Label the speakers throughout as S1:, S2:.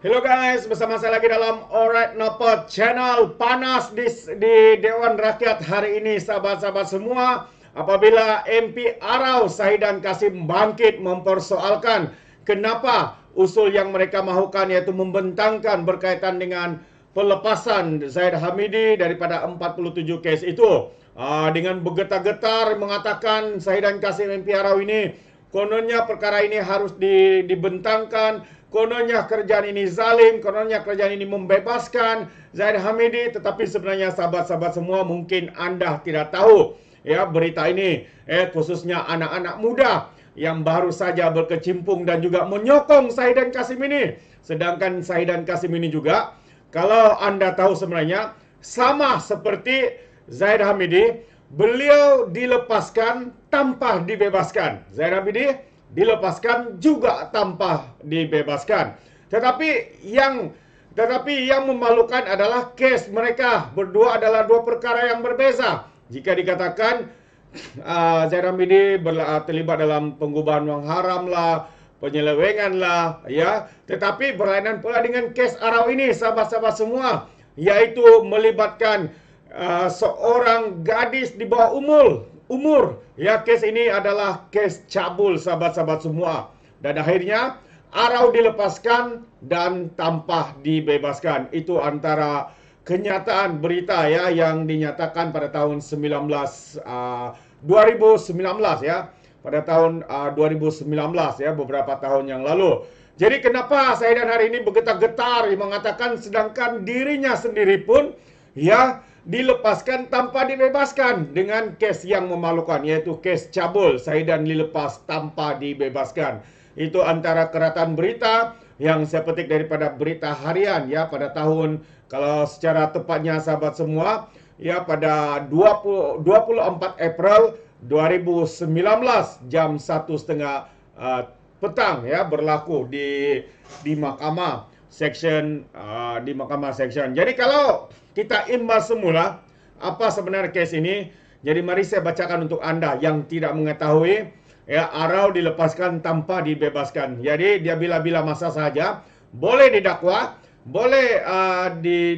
S1: Hello guys, bersama saya lagi dalam Alright Nopot channel panas di Dewan Rakyat hari ini, sahabat-sahabat semua. Apabila MP Arau Saidan Kasim bangkit mempersoalkan kenapa usul yang mereka mahukan, yaitu membentangkan berkaitan dengan pelepasan Zaid Hamidi daripada 47 kes itu. Dengan bergetar-getar mengatakan Saidan Kasim MP Arau ini, kononnya perkara ini harus dibentangkan. Kononnya kerjaan ini zalim, kononnya kerjaan ini membebaskan Zaid Hamidi. Tetapi sebenarnya sahabat-sahabat semua, mungkin anda tidak tahu ya berita ini, khususnya anak-anak muda yang baru saja berkecimpung dan juga menyokong Saidan Kasim ini. Sedangkan Saidan Kasim ini juga, kalau anda tahu sebenarnya, sama seperti Zaid Hamidi, beliau dilepaskan tanpa dibebaskan. Zaid Hamidi dilepaskan juga tanpa dibebaskan. Tetapi yang memalukan adalah kes mereka berdua adalah dua perkara yang berbeza. Jika dikatakan Zaid Hamidi terlibat dalam pengubahan wang haram lah, penyelewengan lah, ya. Tetapi berlainan pula dengan kes Arau ini, sahabat-sahabat semua, yaitu melibatkan seorang gadis di bawah umur. Ya, kes ini adalah kes cabul, sahabat-sahabat semua. Dan akhirnya Arau dilepaskan dan tanpa dibebaskan. Itu antara kenyataan berita ya yang dinyatakan pada tahun 2019 ya. Pada tahun 2019 ya, beberapa tahun yang lalu. Jadi kenapa Saidan hari ini bergetar-getar mengatakan sedangkan dirinya sendiri pun ya dilepaskan tanpa dibebaskan dengan kes yang memalukan, yaitu kes cabul, Saidan dilepas tanpa dibebaskan. Itu antara keratan berita yang saya petik daripada berita harian ya pada tahun, kalau secara tepatnya sahabat semua, ya pada 24 April 2019 jam 1:30 petang ya, berlaku di Mahkamah Section, di Mahkamah Section. Jadi kalau kita imbas semula apa sebenarnya kes ini, jadi mari saya bacakan untuk anda yang tidak mengetahui ya. Arau dilepaskan tanpa dibebaskan. Jadi dia bila-bila masa saja boleh didakwa, boleh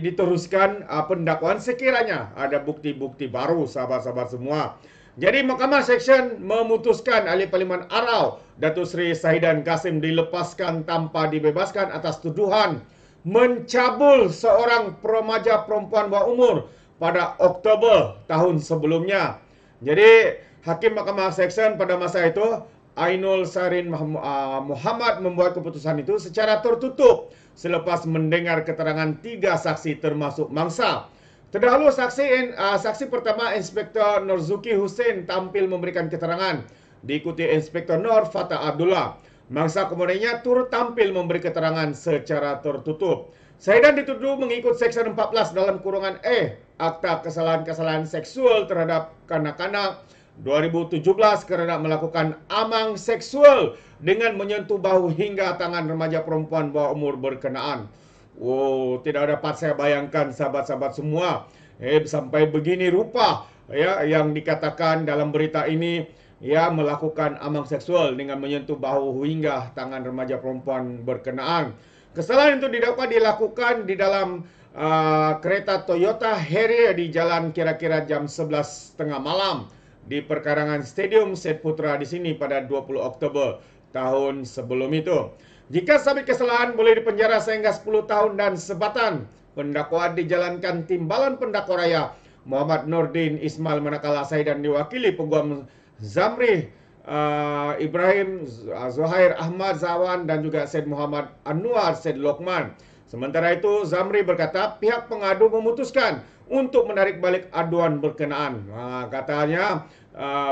S1: diteruskan pendakwaan sekiranya ada bukti-bukti baru, sahabat-sahabat semua. Jadi Mahkamah Section memutuskan ahli parlimen Arau Datuk Seri Saidan Kasim dilepaskan tanpa dibebaskan atas tuduhan mencabul seorang remaja perempuan bawah umur pada Oktober tahun sebelumnya. Jadi Hakim Mahkamah Section pada masa itu, Ainul Sarin Muhammad, membuat keputusan itu secara tertutup selepas mendengar keterangan 3 saksi termasuk mangsa. Terdahulu saksi pertama Inspektor Nurzuki Hussein tampil memberikan keterangan, diikuti Inspektor Nur Fatah Abdullah. Mangsa kemudiannya turut tampil memberi keterangan secara tertutup. Saidan dituduh mengikut Seksyen 14 dalam kurungan Akta Kesalahan-Kesalahan Seksual terhadap Kanak-kanak 2017 kerana melakukan amang seksual dengan menyentuh bahu hingga tangan remaja perempuan bawah umur berkenaan. Tidak dapat saya bayangkan sahabat-sahabat semua, sampai begini rupa ya yang dikatakan dalam berita ini, ya, melakukan amang seksual dengan menyentuh bahu hingga tangan remaja perempuan berkenaan. Kesalahan itu didakwa dilakukan di dalam kereta Toyota Harrier di jalan kira-kira jam 11:30 malam di perkarangan Stadium Syed Putra di sini pada 20 Oktober tahun sebelum itu. Jika sabit kesalahan boleh dipenjara sehingga 10 tahun dan sebatan. Pendakwaan dijalankan Timbalan Pendakwa Raya Muhammad Nordin Ismail, manakala Saidan diwakili Peguam Zamri Ibrahim Zuhair Ahmad Zawan dan juga Syed Muhammad Anwar Syed Lokman. Sementara itu Zamri berkata pihak pengadu memutuskan untuk menarik balik aduan berkenaan. Katanya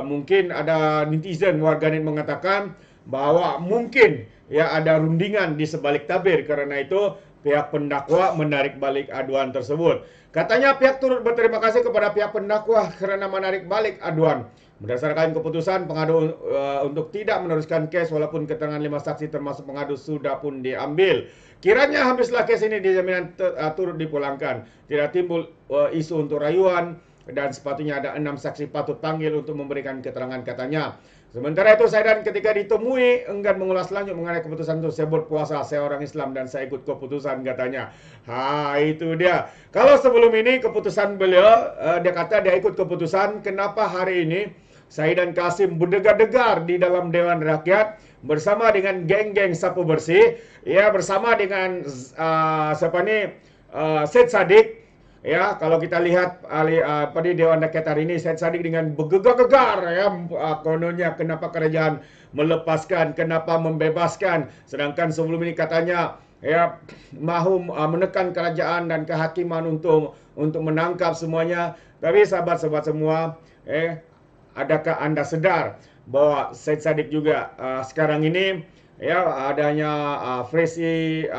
S1: mungkin ada netizen warganet mengatakan bahwa mungkin ya ada rundingan di sebalik tabir, karena itu pihak pendakwa menarik balik aduan tersebut. Katanya pihak turut berterima kasih kepada pihak pendakwa kerana menarik balik aduan. Berdasarkan keputusan pengadu untuk tidak meneruskan kes walaupun keterangan 5 saksi termasuk pengadu sudah pun diambil. Kiranya habislah kes ini dijaminan turut dipulangkan. Tidak timbul isu untuk rayuan dan sepatutnya ada 6 saksi patut panggil untuk memberikan keterangan katanya. Sementara itu Saidan ketika ditemui enggan mengulas lanjut mengenai keputusan itu. Saya berpuasa, saya orang Islam dan saya ikut keputusan katanya. Itu dia. Kalau sebelum ini keputusan beliau, dia kata dia ikut keputusan. Kenapa hari ini Saidan Kasim berdegar-degar di dalam Dewan Rakyat bersama dengan geng-geng sapu bersih, ya bersama dengan Syed Saddiq. Ya, kalau kita lihat pada Dewan Rakyat hari ini, Syed Saddiq dengan bergegar-gegar, ya, kononnya kenapa kerajaan melepaskan, kenapa membebaskan, sedangkan sebelum ini katanya ya mahu menekan kerajaan dan kehakiman untuk menangkap semuanya. Tapi sahabat-sahabat semua, adakah anda sedar bahwa Syed Saddiq juga sekarang ini ya adanya fresi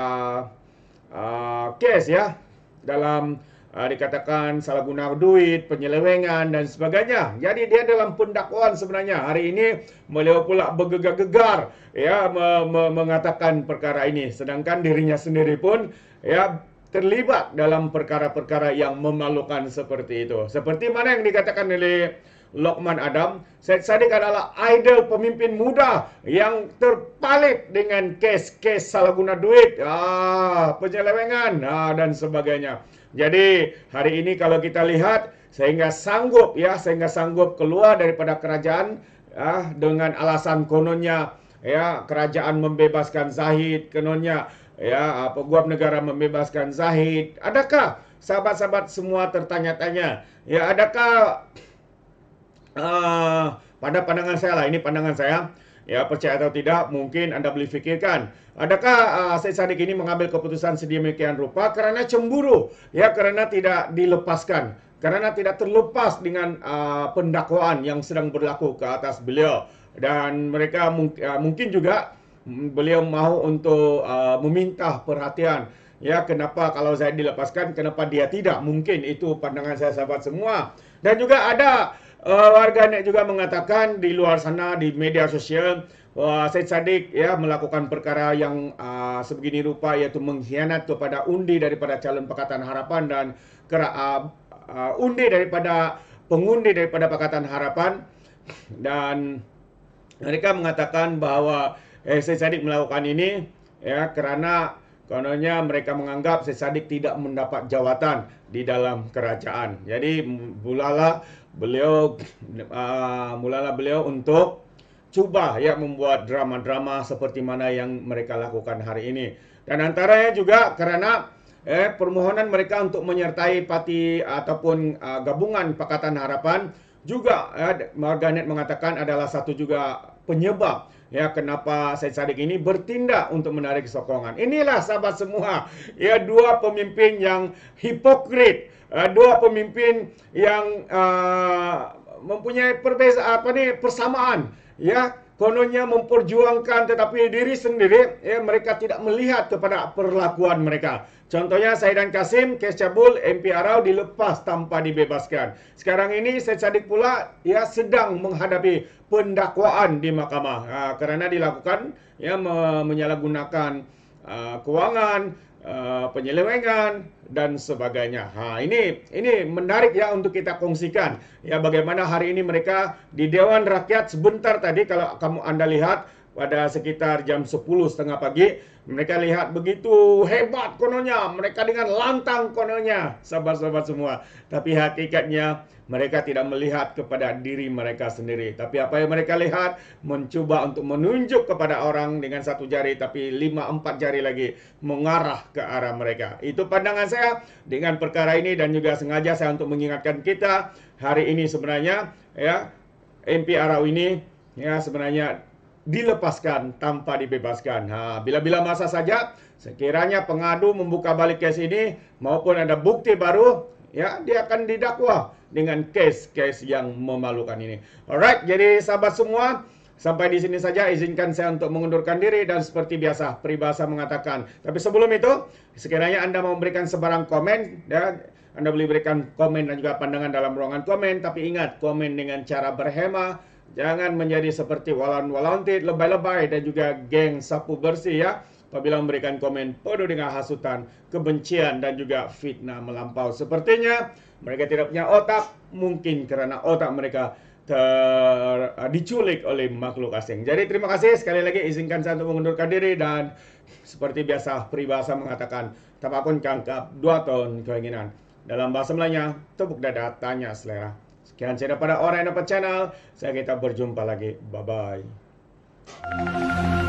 S1: case ya dalam dikatakan salah guna duit, penyelewengan dan sebagainya. Jadi dia dalam pendakwaan sebenarnya. Hari ini beliau pula bergegar-gegar ya mengatakan perkara ini, sedangkan dirinya sendiri pun ya terlibat dalam perkara-perkara yang memalukan seperti itu. Seperti mana yang dikatakan oleh Lokman Adam, Syed Saddiq adalah idol pemimpin muda yang terpalit dengan kes-kes salah guna duit, penyelewengan dan sebagainya. Jadi hari ini kalau kita lihat sehingga sanggup keluar daripada kerajaan dengan alasan kononnya ya kerajaan membebaskan Zahid, kononnya ya peguam negara membebaskan Zahid. Adakah sahabat-sahabat semua tertanya-tanya, ya adakah pada pandangan saya lah, ini pandangan saya, ya percaya atau tidak, mungkin anda boleh fikirkan, adakah Syed Saddiq ini mengambil keputusan sedemikian rupa karena cemburu, ya karena tidak dilepaskan, karena tidak terlepas dengan pendakwaan yang sedang berlaku ke atas beliau, dan mereka mungkin juga beliau mahu untuk meminta perhatian. Ya, kenapa kalau Zahid dilepaskan, kenapa dia tidak? Mungkin itu pandangan saya sahabat semua. Dan juga ada warganet juga mengatakan di luar sana di media sosial bahwa Syed Saddiq ya melakukan perkara yang sebegini rupa, yaitu mengkhianat kepada undi daripada calon Pakatan Harapan dan undi daripada pengundi daripada Pakatan Harapan, dan mereka mengatakan bahwa Syed Saddiq melakukan ini ya karena kononnya mereka menganggap Syed Saddiq tidak mendapat jawatan di dalam kerajaan. Jadi mulalah beliau untuk cuba ya membuat drama-drama seperti mana yang mereka lakukan hari ini. Dan antaranya juga karena permohonan mereka untuk menyertai parti ataupun gabungan Pakatan Harapan juga warganet mengatakan adalah satu juga penyebab ya kenapa Syed Saddiq ini bertindak untuk menarik sokongan. Inilah sahabat semua, ya dua pemimpin yang hipokrit, dua pemimpin yang mempunyai persamaan, ya kononnya memperjuangkan tetapi diri sendiri ya mereka tidak melihat kepada perlakuan mereka. Contohnya Saidan Kasim, kes cabul MP Arau dilepas tanpa dibebaskan. Sekarang ini Syed Saddiq pula ya sedang menghadapi pendakwaan di mahkamah kerana dilakukan ya menyalahgunakan kewangan, penyelewengan dan sebagainya. Ini menarik ya untuk kita kongsikan. Ya bagaimana hari ini mereka di Dewan Rakyat sebentar tadi kalau anda lihat pada sekitar jam 10:30 pagi, mereka lihat begitu hebat kononnya, mereka dengan lantang kononnya, sahabat-sahabat semua. Tapi hakikatnya mereka tidak melihat kepada diri mereka sendiri. Tapi apa yang mereka lihat, mencoba untuk menunjuk kepada orang dengan satu jari, tapi 5-4 jari lagi mengarah ke arah mereka. Itu pandangan saya dengan perkara ini, dan juga sengaja saya untuk mengingatkan kita hari ini sebenarnya ya MP Arau ini ya sebenarnya dilepaskan tanpa dibebaskan. Bila-bila masa saja sekiranya pengadu membuka balik kes ini maupun ada bukti baru, ya dia akan didakwa dengan kes-kes yang memalukan ini. Alright, jadi sahabat semua, sampai di sini saja izinkan saya untuk mengundurkan diri, dan seperti biasa peribahasa mengatakan. Tapi sebelum itu, sekiranya anda mau memberikan sebarang komen, ya, anda boleh berikan komen dan juga pandangan dalam ruangan komen, tapi ingat komen dengan cara berhema. Jangan menjadi seperti walan-walantit, lebay-lebay dan juga geng sapu bersih ya. Apabila memberikan komen penuh dengan hasutan, kebencian dan juga fitnah melampau. Sepertinya Mereka tidak punya otak, mungkin karena otak mereka diculik oleh makhluk asing. Jadi terima kasih sekali lagi, izinkan saya untuk mengundurkan diri, dan seperti biasa peribahasa mengatakan tapakun kangkap 2 tahun keinginan. Dalam bahasa Melayunya, tepuk dada tanya selera. Sekian saya daripada Orang Yang Dapat Channel. Saya kita berjumpa lagi. Bye bye.